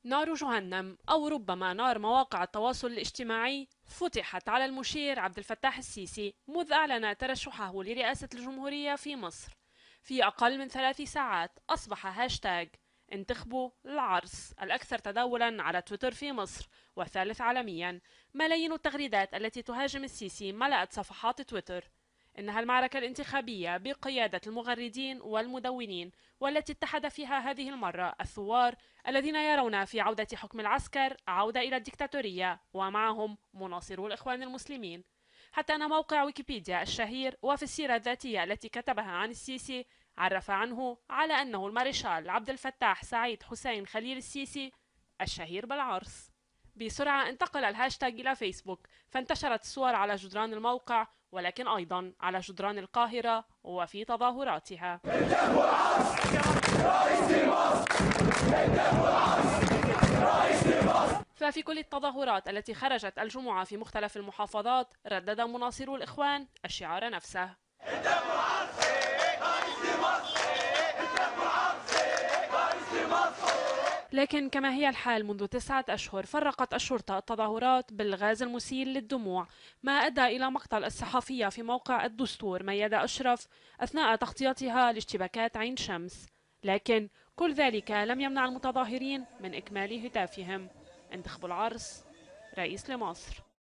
نار جهنم أو ربما نار مواقع التواصل الاجتماعي فتحت على المشير عبد الفتاح السيسي منذ أعلن ترشحه لرئاسة الجمهورية في مصر. في أقل من 3 ساعات أصبح هاشتاج انتخبوا العرس الأكثر تداولا على تويتر في مصر والثالث عالميا. ملايين التغريدات التي تهاجم السيسي ملأت صفحات تويتر. إنها المعركة الانتخابية بقيادة المغردين والمدونين، والتي اتحد فيها هذه المرة الثوار الذين يرون في عودة حكم العسكر عودة إلى الدكتاتورية، ومعهم مناصرو الإخوان المسلمين. حتى أن موقع ويكيبيديا الشهير وفي السيرة الذاتية التي كتبها عن السيسي عرف عنه على أنه المارشال عبد الفتاح سعيد حسين خليل السيسي الشهير بالعرس. بسرعة انتقل الهاشتاج إلى فيسبوك، فانتشرت الصور على جدران الموقع ولكن أيضا على جدران القاهرة وفي تظاهراتها. ففي كل التظاهرات التي خرجت الجمعة في مختلف المحافظات ردد مناصرو الإخوان الشعار نفسه. لكن كما هي الحال منذ 9 أشهر فرقت الشرطة التظاهرات بالغاز المسيل للدموع، ما أدى إلى مقتل الصحفية في موقع الدستور ميادة أشرف أثناء تغطيتها لاشتباكات عين شمس. لكن كل ذلك لم يمنع المتظاهرين من إكمال هتافهم: انتخبوا العرس رئيس لمصر.